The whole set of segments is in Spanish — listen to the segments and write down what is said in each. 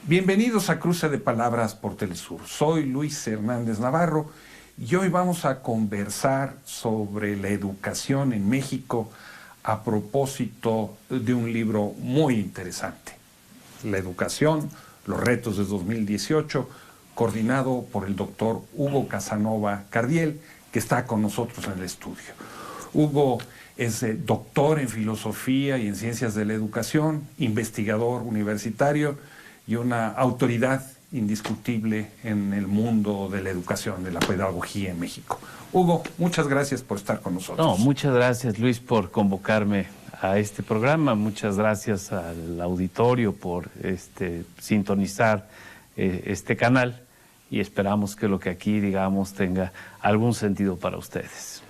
Bienvenidos a Cruce de Palabras por Telesur. Soy Luis Hernández Navarro y hoy vamos a conversar sobre la educación en México a propósito de un libro muy interesante. La educación, los retos de 2018, coordinado por el doctor Hugo Casanova Cardiel, que está con nosotros en el estudio. Hugo es doctor en filosofía y en ciencias de la educación, investigador universitario y una autoridad indiscutible en el mundo de la educación, de la pedagogía en México. Hugo, muchas gracias por estar con nosotros. No, muchas gracias, Luis, por convocarme a este programa. Muchas gracias al auditorio por sintonizar este canal y esperamos que lo que aquí digamos tenga algún sentido para ustedes.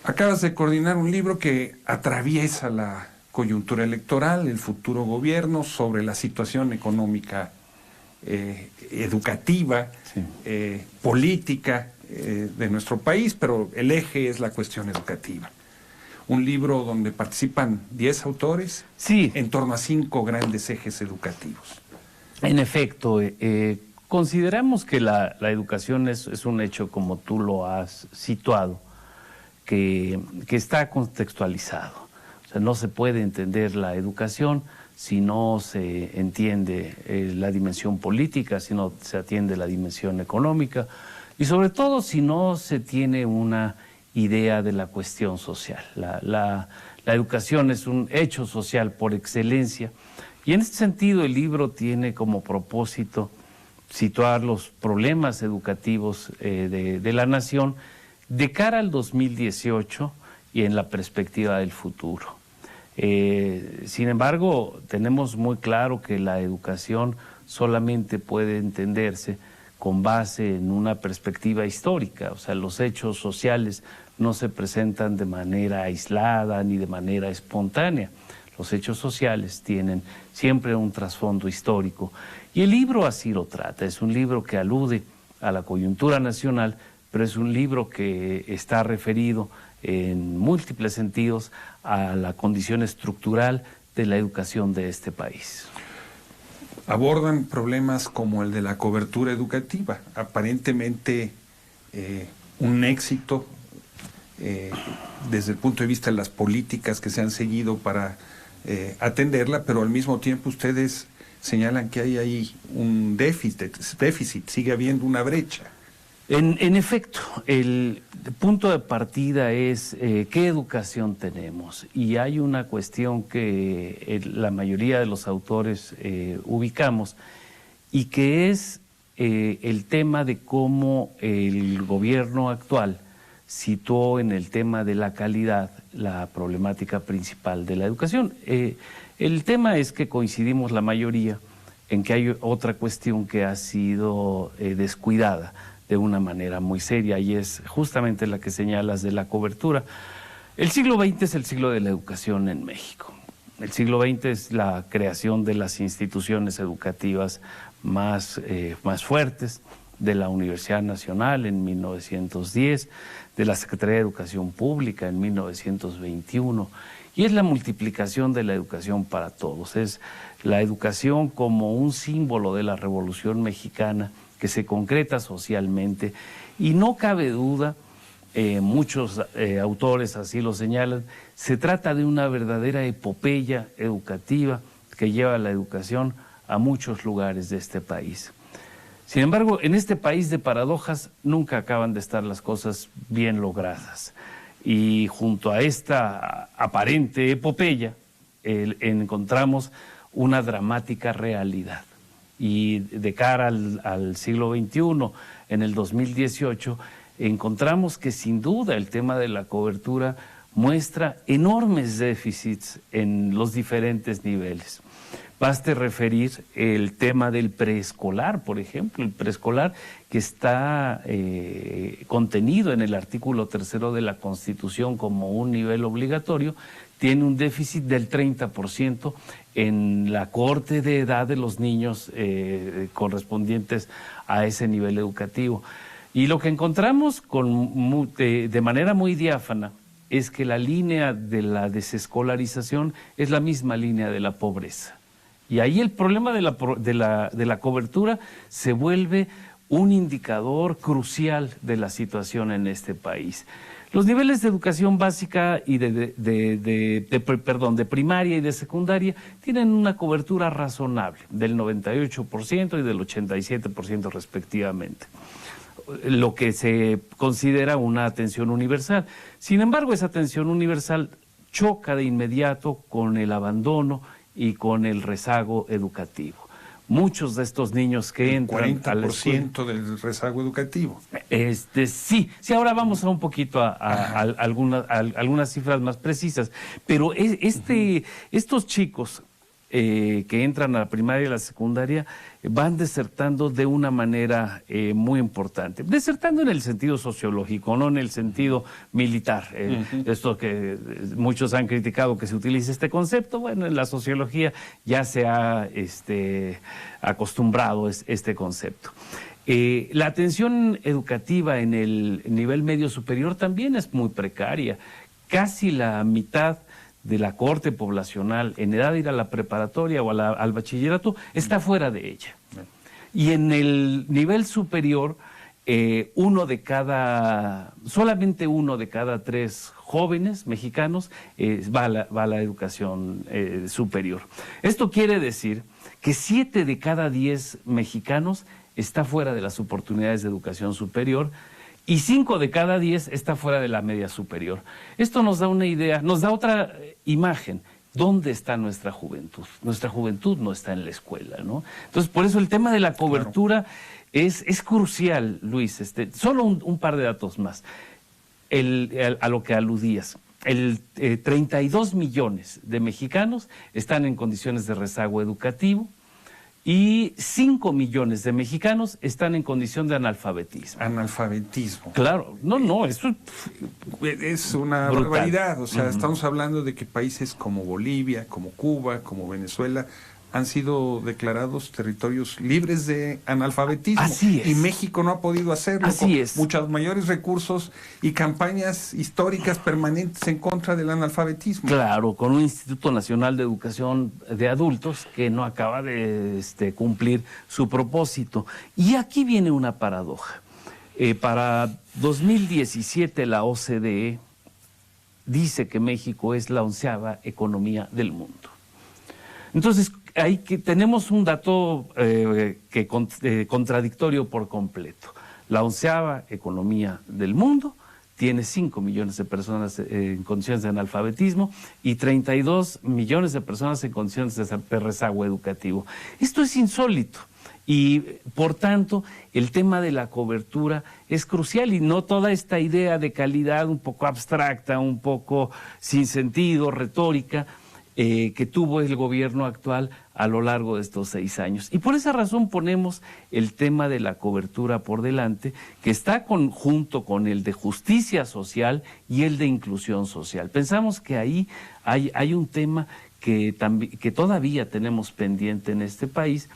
Acabas de coordinar un libro que atraviesa la coyuntura electoral, el futuro gobierno, sobre la situación económica, educativa, sí, política de nuestro país, pero el eje es la cuestión educativa. Un libro donde participan 10 autores, sí, en torno a 5 grandes ejes educativos. En efecto, consideramos que la educación es un hecho, como tú lo has situado, que está contextualizado. No se puede entender la educación si no se entiende la dimensión política, si no se atiende la dimensión económica y sobre todo si no se tiene una idea de la cuestión social. La educación es un hecho social por excelencia y en este sentido el libro tiene como propósito situar los problemas educativos de la nación de cara al 2018 y en la perspectiva del futuro. Sin embargo, tenemos muy claro que la educación solamente puede entenderse con base en una perspectiva histórica, o sea, los hechos sociales no se presentan de manera aislada ni de manera espontánea. Los hechos sociales tienen siempre un trasfondo histórico y el libro así lo trata. Es un libro que alude a la coyuntura nacional, pero es un libro que está referido en múltiples sentidos a la condición estructural de la educación de este país. Abordan problemas como el de la cobertura educativa, aparentemente un éxito desde el punto de vista de las políticas que se han seguido para atenderla, pero al mismo tiempo ustedes señalan que hay ahí un déficit, sigue habiendo una brecha. En efecto, el punto de partida es qué educación tenemos y hay una cuestión que la mayoría de los autores ubicamos y que es el tema de cómo el gobierno actual situó en el tema de la calidad la problemática principal de la educación. El tema es que coincidimos la mayoría en que hay otra cuestión que ha sido descuidada de una manera muy seria y es justamente la que señalas de la cobertura. El siglo XX es el siglo de la educación en México. El siglo XX es la creación de las instituciones educativas más fuertes, de la Universidad Nacional en 1910, de la Secretaría de Educación Pública en 1921, y es la multiplicación de la educación para todos. Es la educación como un símbolo de la Revolución Mexicana que se concreta socialmente y no cabe duda, muchos autores así lo señalan, se trata de una verdadera epopeya educativa que lleva la educación a muchos lugares de este país. Sin embargo, en este país de paradojas nunca acaban de estar las cosas bien logradas y junto a esta aparente epopeya encontramos una dramática realidad. Y de cara al siglo XXI, en el 2018, encontramos que sin duda el tema de la cobertura muestra enormes déficits en los diferentes niveles. Baste referir el tema del preescolar, por ejemplo, el preescolar que está contenido en el artículo 3 de la Constitución como un nivel obligatorio, tiene un déficit del 30% en la cohorte de edad de los niños correspondientes a ese nivel educativo. Y lo que encontramos de manera muy diáfana es que la línea de la desescolarización es la misma línea de la pobreza. Y ahí el problema de la cobertura se vuelve un indicador crucial de la situación en este país. Los niveles de educación básica y de primaria y de secundaria tienen una cobertura razonable, del 98% y del 87% respectivamente, lo que se considera una atención universal. Sin embargo, esa atención universal choca de inmediato con el abandono y con el rezago educativo. Muchos de estos niños que entran a la escuela, 40% del rezago educativo. Sí, ahora vamos a un poquito a algunas cifras más precisas, pero estos chicos que entran a la primaria y a la secundaria van desertando de una manera muy importante. Desertando en el sentido sociológico, no en el sentido militar. Esto que muchos han criticado que se utilice este concepto, bueno, en la sociología ya se ha acostumbrado este concepto. La atención educativa en el nivel medio superior también es muy precaria. Casi la mitad de la cohorte poblacional en edad de ir a la preparatoria o al bachillerato está fuera de ella. Y en el nivel superior, solamente uno de cada 3 jóvenes mexicanos va a la educación superior. Esto quiere decir que 7 de cada 10 mexicanos está fuera de las oportunidades de educación superior, y 5 de cada 10 está fuera de la media superior. Esto nos da una idea, nos da otra imagen. ¿Dónde está nuestra juventud? Nuestra juventud no está en la escuela, ¿no? Entonces, por eso el tema de la cobertura es crucial, Luis. Solo un par de datos más, a lo que aludías. 32 millones de mexicanos están en condiciones de rezago educativo, y 5 millones de mexicanos están en condición de analfabetismo. Analfabetismo. Claro, eso es una brutal. Barbaridad. O sea, estamos hablando de que países como Bolivia, como Cuba, como Venezuela han sido declarados territorios libres de analfabetismo. Así es. Y México no ha podido hacerlo. Así es. Muchos mayores recursos y campañas históricas permanentes en contra del analfabetismo. Claro, con un Instituto Nacional de Educación de Adultos que no acaba de cumplir su propósito. Y aquí viene una paradoja. Para 2017 la OCDE dice que México es la 11ª economía del mundo. Entonces, tenemos un dato contradictorio por completo. La 11ª economía del mundo tiene 5 millones de personas en condiciones de analfabetismo y 32 millones de personas en condiciones de rezago educativo. Esto es insólito. Y, por tanto, el tema de la cobertura es crucial, y no toda esta idea de calidad un poco abstracta, un poco sin sentido, retórica, que tuvo el gobierno actual a lo largo de estos 6 años. Y por esa razón ponemos el tema de la cobertura por delante, que está junto con el de justicia social y el de inclusión social. Pensamos que ahí hay un tema que todavía tenemos pendiente en este país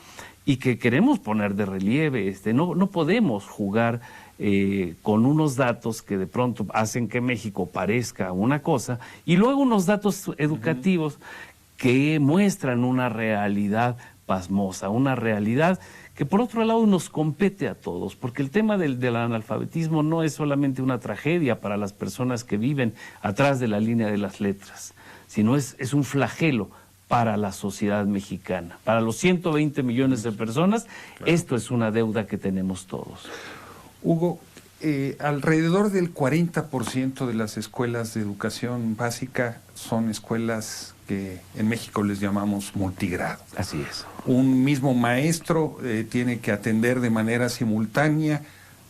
y que queremos poner de relieve. No podemos jugar con unos datos que de pronto hacen que México parezca una cosa, y luego unos datos educativos que muestran una realidad pasmosa, una realidad que por otro lado nos compete a todos, porque el tema del analfabetismo no es solamente una tragedia para las personas que viven atrás de la línea de las letras, sino es un flagelo para la sociedad mexicana. Para los 120 millones de personas, claro, esto es una deuda que tenemos todos. Hugo, alrededor del 40% de las escuelas de educación básica son escuelas que en México les llamamos multigrado. Así es. Un mismo maestro tiene que atender de manera simultánea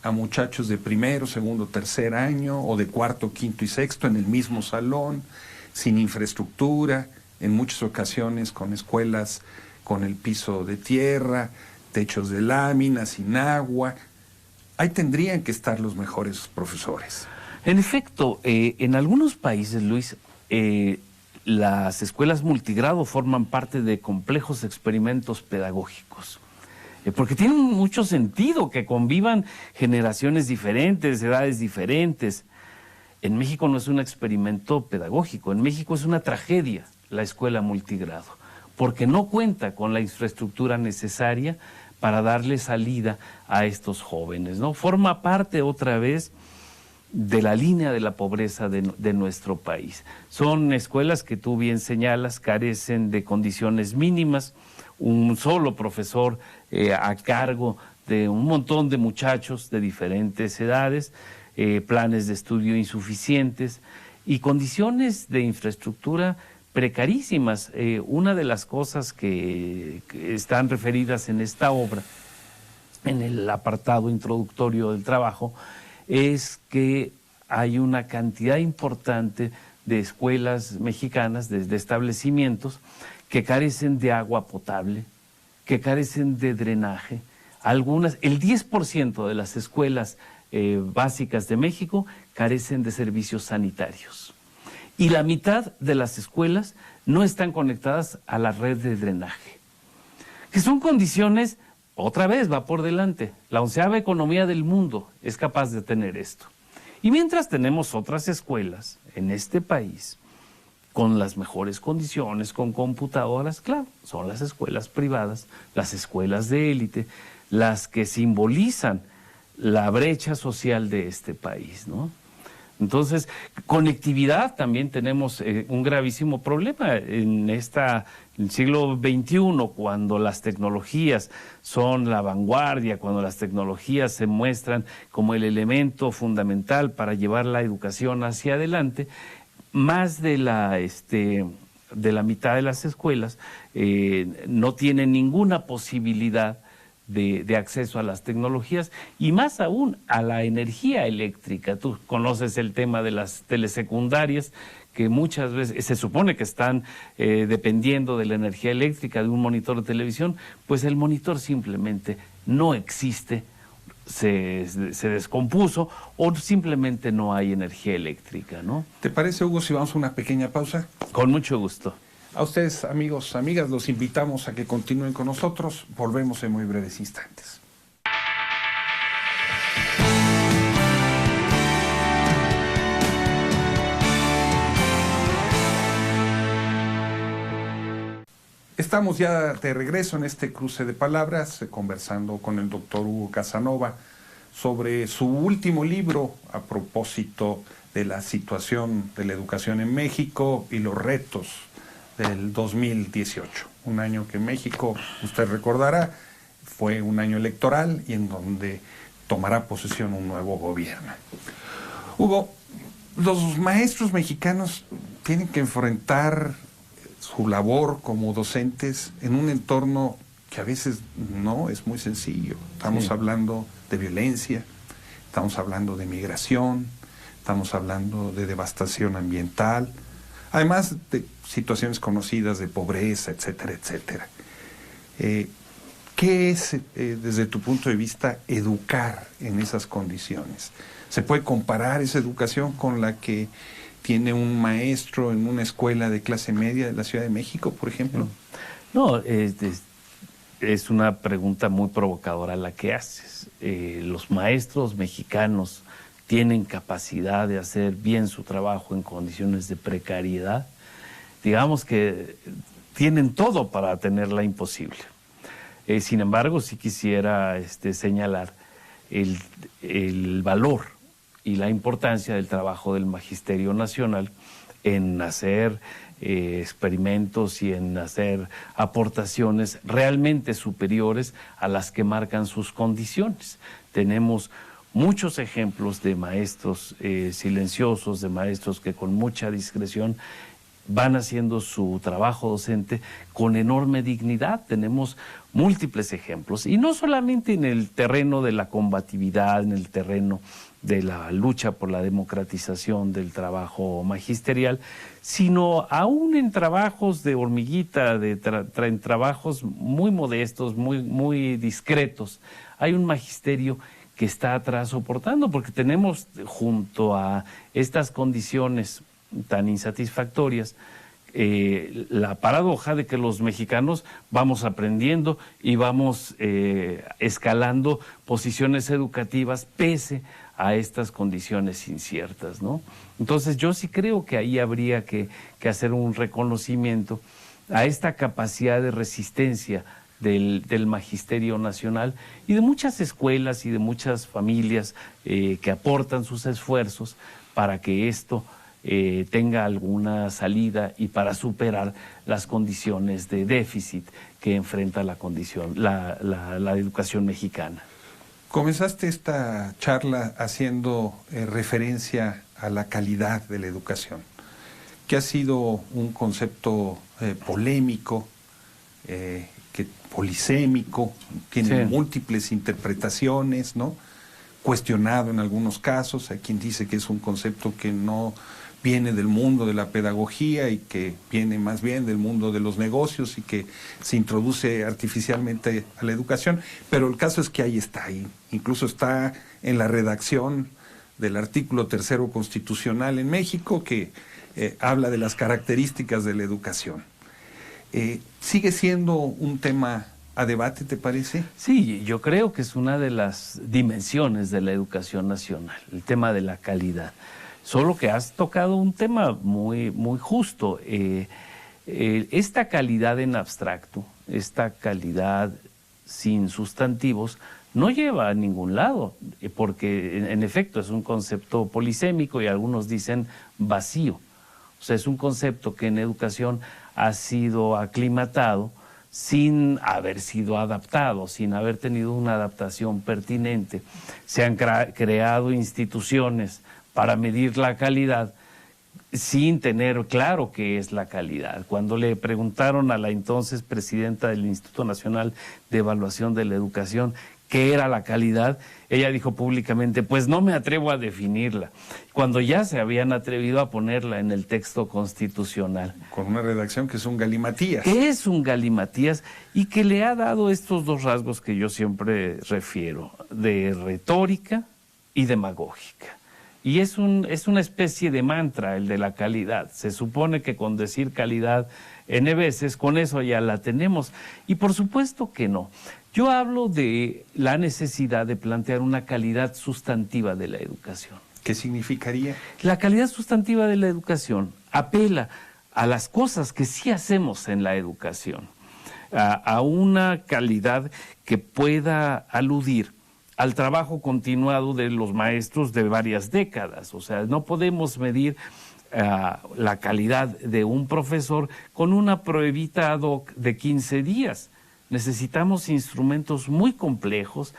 a muchachos de primero, segundo, tercer año, o de cuarto, quinto y sexto en el mismo salón, sin infraestructura, en muchas ocasiones con escuelas con el piso de tierra, techos de lámina, sin agua. Ahí tendrían que estar los mejores profesores. En efecto, en algunos países, Luis, las escuelas multigrado forman parte de complejos experimentos pedagógicos, porque tiene mucho sentido que convivan generaciones diferentes, edades diferentes. En México no es un experimento pedagógico, en México es una tragedia la escuela multigrado. porque no cuenta con la infraestructura necesaria para darle salida a estos jóvenes, ¿no? Forma parte otra vez de la línea de la pobreza de nuestro país. Son escuelas que tú bien señalas, carecen de condiciones mínimas, un solo profesor a cargo de un montón de muchachos de diferentes edades, planes de estudio insuficientes y condiciones de infraestructura precarísimas. Una de las cosas que están referidas en esta obra, en el apartado introductorio del trabajo, es que hay una cantidad importante de escuelas mexicanas, de establecimientos, que carecen de agua potable, que carecen de drenaje. Algunas, el 10% de las escuelas básicas de México carecen de servicios sanitarios. Y la mitad de las escuelas no están conectadas a la red de drenaje. Que son condiciones, otra vez va por delante, la 11ª economía del mundo es capaz de tener esto. Y mientras tenemos otras escuelas en este país con las mejores condiciones, con computadoras, claro, son las escuelas privadas, las escuelas de élite, las que simbolizan la brecha social de este país, ¿no? Entonces, conectividad también tenemos un gravísimo problema en el siglo XXI, cuando las tecnologías son la vanguardia, cuando las tecnologías se muestran como el elemento fundamental para llevar la educación hacia adelante. Más de la mitad de las escuelas no tienen ninguna posibilidad de acceso a las tecnologías y más aún a la energía eléctrica. Tú conoces el tema de las telesecundarias, que muchas veces se supone que están dependiendo de la energía eléctrica de un monitor de televisión, pues el monitor simplemente no existe, se descompuso o simplemente no hay energía eléctrica, ¿no? ¿Te parece, Hugo, si vamos a una pequeña pausa? Con mucho gusto. A ustedes, amigos, amigas, los invitamos a que continúen con nosotros. Volvemos en muy breves instantes. Estamos ya de regreso en este cruce de palabras, conversando con el doctor Hugo Casanova sobre su último libro a propósito de la situación de la educación en México y los retos del 2018, un año que México, usted recordará, fue un año electoral y en donde tomará posesión un nuevo gobierno. Hugo, los maestros mexicanos tienen que enfrentar su labor como docentes en un entorno que a veces no es muy sencillo. Estamos hablando de violencia, estamos hablando de migración, estamos hablando de devastación ambiental, además de situaciones conocidas de pobreza, etcétera, etcétera. ¿Qué es, desde tu punto de vista, educar en esas condiciones? ¿Se puede comparar esa educación con la que tiene un maestro en una escuela de clase media de la Ciudad de México, por ejemplo? No, es una pregunta muy provocadora la que haces. Los maestros mexicanos tienen capacidad de hacer bien su trabajo en condiciones de precariedad. Digamos que tienen todo para tenerla imposible. Sin embargo, sí quisiera señalar el valor y la importancia del trabajo del Magisterio Nacional en hacer experimentos y en hacer aportaciones realmente superiores a las que marcan sus condiciones. Tenemos muchos ejemplos de maestros silenciosos, de maestros que con mucha discreción van haciendo su trabajo docente con enorme dignidad. Tenemos múltiples ejemplos, y no solamente en el terreno de la combatividad, en el terreno de la lucha por la democratización del trabajo magisterial, sino aún en trabajos de hormiguita, en trabajos muy modestos, muy discretos. Hay un magisterio que está atrás soportando, porque tenemos junto a estas condiciones tan insatisfactorias la paradoja de que los mexicanos vamos aprendiendo y vamos escalando posiciones educativas pese a estas condiciones inciertas, ¿no? Entonces yo sí creo que ahí habría que hacer un reconocimiento a esta capacidad de resistencia del Magisterio Nacional y de muchas escuelas y de muchas familias que aportan sus esfuerzos para que esto tenga alguna salida y para superar las condiciones de déficit que enfrenta la educación mexicana. Comenzaste esta charla haciendo referencia a la calidad de la educación, que ha sido un concepto polémico, polisémico, tiene múltiples interpretaciones, ¿no? Cuestionado en algunos casos. Hay quien dice que es un concepto que no viene del mundo de la pedagogía y que viene más bien del mundo de los negocios y que se introduce artificialmente a la educación, pero el caso es que ahí está, incluso está en la redacción del artículo 3º constitucional en México que habla de las características de la educación. ¿Sigue siendo un tema a debate, te parece? Sí, yo creo que es una de las dimensiones de la educación nacional, el tema de la calidad. Solo que has tocado un tema muy, muy justo. Esta calidad en abstracto, esta calidad sin sustantivos, no lleva a ningún lado, porque en efecto es un concepto polisémico y algunos dicen vacío. O sea, es un concepto que en educación ha sido aclimatado sin haber sido adaptado, sin haber tenido una adaptación pertinente. Se han creado instituciones para medir la calidad sin tener claro qué es la calidad. Cuando le preguntaron a la entonces presidenta del Instituto Nacional de Evaluación de la Educación qué era la calidad, ella dijo públicamente, pues no me atrevo a definirla, cuando ya se habían atrevido a ponerla en el texto constitucional. Con una redacción que es un galimatías. Que es un galimatías y que le ha dado estos dos rasgos que yo siempre refiero, de retórica y demagógica. Y es una especie de mantra el de la calidad. Se supone que con decir calidad N veces, con eso ya la tenemos. Y por supuesto que no. Yo hablo de la necesidad de plantear una calidad sustantiva de la educación. ¿Qué significaría? La calidad sustantiva de la educación apela a las cosas que sí hacemos en la educación, a una calidad que pueda aludir al trabajo continuado de los maestros de varias décadas. O sea, no podemos medir la calidad de un profesor con una pruebita ad hoc de 15 días. Necesitamos instrumentos muy complejos,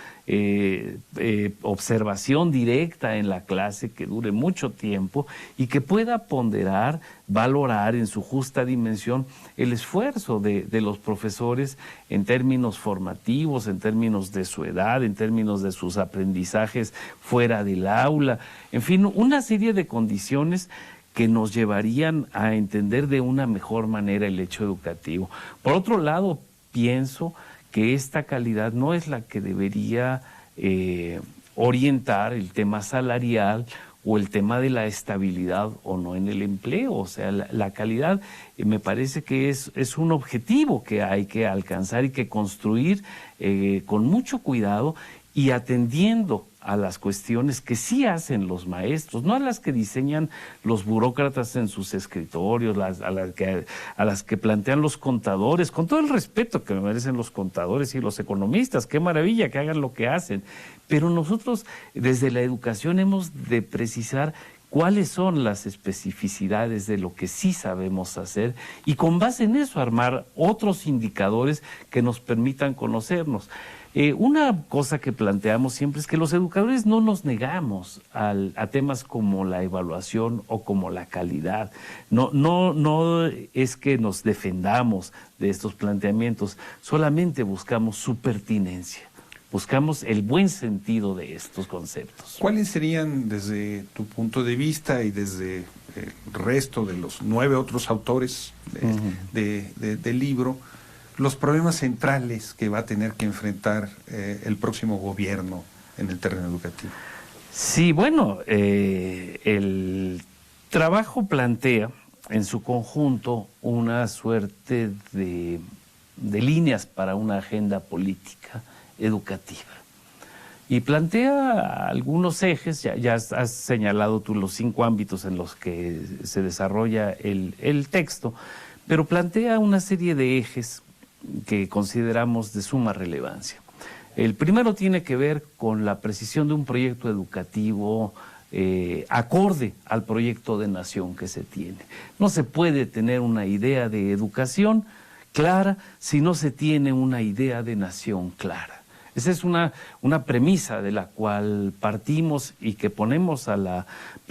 observación directa en la clase que dure mucho tiempo y que pueda ponderar, valorar en su justa dimensión el esfuerzo de los profesores en términos formativos, en términos de su edad, en términos de sus aprendizajes fuera del aula, en fin, una serie de condiciones que nos llevarían a entender de una mejor manera el hecho educativo. Por otro lado, pienso que esta calidad no es la que debería orientar el tema salarial o el tema de la estabilidad o no en el empleo. O sea, la calidad me parece que es un objetivo que hay que alcanzar y que construir con mucho cuidado y atendiendo a las cuestiones que sí hacen los maestros, no a las que diseñan los burócratas en sus escritorios, a las que plantean los contadores, con todo el respeto que me merecen los contadores y los economistas, qué maravilla que hagan lo que hacen, pero nosotros desde la educación hemos de precisar cuáles son las especificidades de lo que sí sabemos hacer y con base en eso armar otros indicadores que nos permitan conocernos. Una cosa que planteamos siempre es que los educadores no nos negamos a temas como la evaluación o como la calidad. No es que nos defendamos de estos planteamientos, solamente buscamos su pertinencia. Buscamos el buen sentido de estos conceptos. ¿Cuáles serían, desde tu punto de vista y desde el resto de los 9 otros autores del libro, los problemas centrales que va a tener que enfrentar el próximo gobierno en el terreno educativo? Sí, bueno, el trabajo plantea en su conjunto una suerte de líneas para una agenda política educativa. Y plantea algunos ejes, ya has señalado tú los 5 ámbitos en los que se desarrolla el texto, pero plantea una serie de ejes que consideramos de suma relevancia. El primero tiene que ver con la precisión de un proyecto educativo acorde al proyecto de nación que se tiene. No se puede tener una idea de educación clara si no se tiene una idea de nación clara. Esa es una premisa de la cual partimos y que ponemos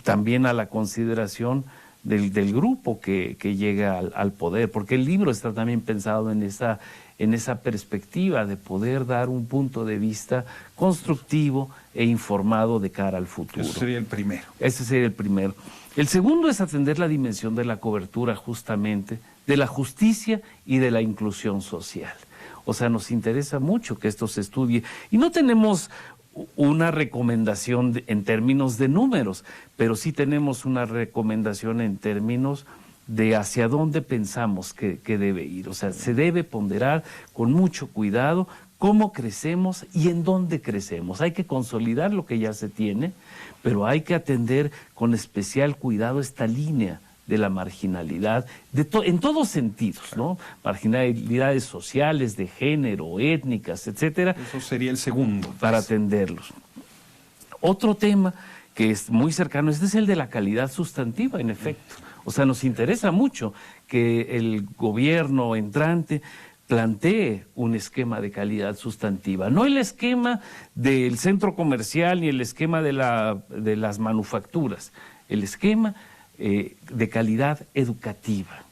también a la consideración del grupo que llega al poder, porque el libro está también pensado en esa perspectiva de poder dar un punto de vista constructivo e informado de cara al futuro. Ese sería el primero. Ese sería el primero. El segundo es atender la dimensión de la cobertura justamente, de la justicia y de la inclusión social. O sea, nos interesa mucho que esto se estudie y no tenemos una recomendación en términos de números, pero sí tenemos una recomendación en términos de hacia dónde pensamos que debe ir. O sea, se debe ponderar con mucho cuidado cómo crecemos y en dónde crecemos. Hay que consolidar lo que ya se tiene, pero hay que atender con especial cuidado esta línea de la marginalidad, en todos sentidos, ¿no? Marginalidades sociales, de género, étnicas, etcétera. Eso sería el segundo. Para atenderlos. Otro tema que es muy cercano, este es el de la calidad sustantiva, en efecto. O sea, nos interesa mucho que el gobierno entrante plantee un esquema de calidad sustantiva, no el esquema del centro comercial ni el esquema de las manufacturas, el esquema de calidad educativa.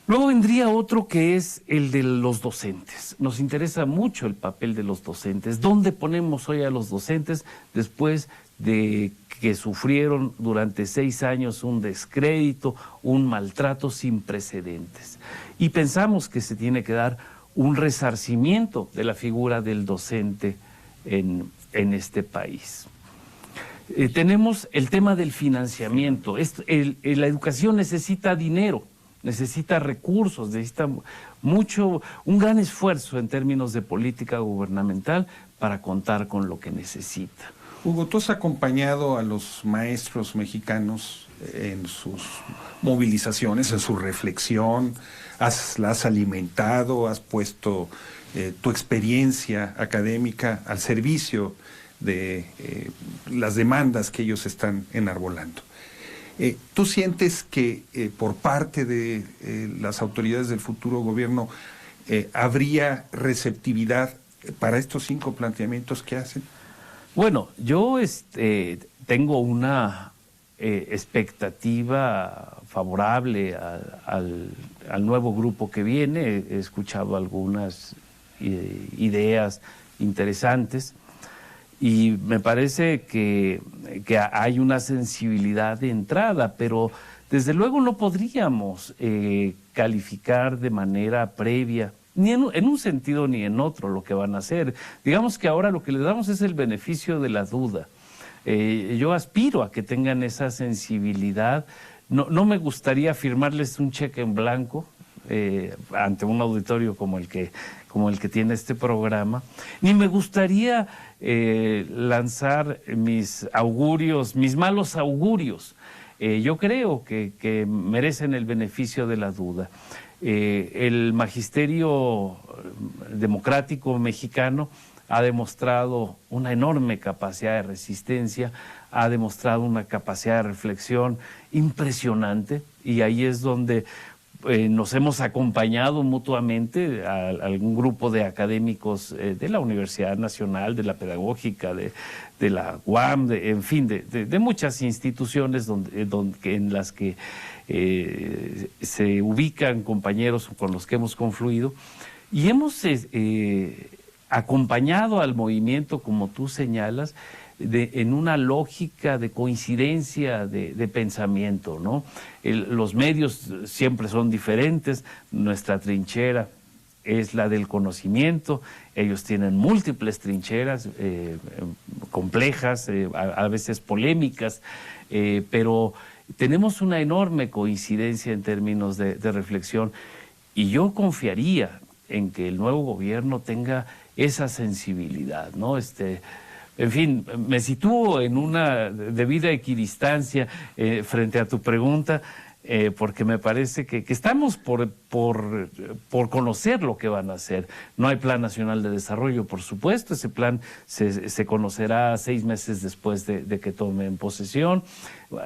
Luego vendría otro que es el de los docentes. Nos interesa mucho el papel de los docentes. ¿Dónde ponemos hoy a los docentes después de que sufrieron durante 6 años un descrédito, un maltrato sin precedentes? Y pensamos que se tiene que dar un resarcimiento de la figura del docente en este país. Tenemos el tema del financiamiento. La educación necesita dinero, necesita recursos, necesita un gran esfuerzo en términos de política gubernamental para contar con lo que necesita. Hugo, tú has acompañado a los maestros mexicanos en sus movilizaciones, en su reflexión, las has alimentado, has puesto tu experiencia académica al servicio de las demandas que ellos están enarbolando. ¿Tú sientes que por parte de las autoridades del futuro gobierno habría receptividad para estos 5 planteamientos que hacen? Bueno, yo tengo una expectativa favorable al nuevo grupo que viene. He escuchado algunas ideas interesantes. Y me parece que hay una sensibilidad de entrada, pero desde luego no podríamos calificar de manera previa, ni en un sentido ni en otro, lo que van a hacer. Digamos que ahora lo que les damos es el beneficio de la duda. Yo aspiro a que tengan esa sensibilidad. No me gustaría firmarles un cheque en blanco ante un auditorio como el que tiene este programa, ni me gustaría lanzar mis malos augurios. Yo creo que merecen el beneficio de la duda. El magisterio democrático mexicano ha demostrado una enorme capacidad de resistencia, ha demostrado una capacidad de reflexión impresionante, y ahí es donde nos hemos acompañado mutuamente a algún grupo de académicos de la Universidad Nacional, de la Pedagógica, de la UAM, en fin, de muchas instituciones en las que se ubican compañeros con los que hemos confluido, y hemos acompañado al movimiento, como tú señalas, en una lógica de coincidencia de pensamiento, ¿no? Los medios siempre son diferentes, nuestra trinchera es la del conocimiento, ellos tienen múltiples trincheras complejas, a veces polémicas, pero tenemos una enorme coincidencia en términos de reflexión, y yo confiaría en que el nuevo gobierno tenga esa sensibilidad, ¿no? En fin, me sitúo en una debida equidistancia frente a tu pregunta. porque me parece que estamos por conocer lo que van a hacer. No hay Plan Nacional de Desarrollo, por supuesto, ese plan se conocerá 6 meses después de que tomen posesión.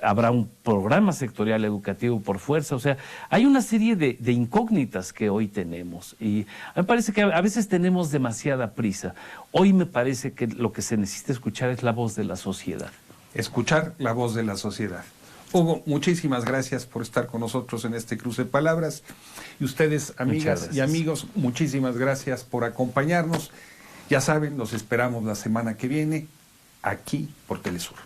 Habrá un programa sectorial educativo por fuerza, o sea, hay una serie de incógnitas que hoy tenemos y me parece que a veces tenemos demasiada prisa. Hoy me parece que lo que se necesita escuchar es la voz de la sociedad. Escuchar la voz de la sociedad. Hugo, muchísimas gracias por estar con nosotros en este cruce de palabras. Y ustedes, amigas y amigos, muchísimas gracias por acompañarnos. Ya saben, los esperamos la semana que viene aquí por Telesur.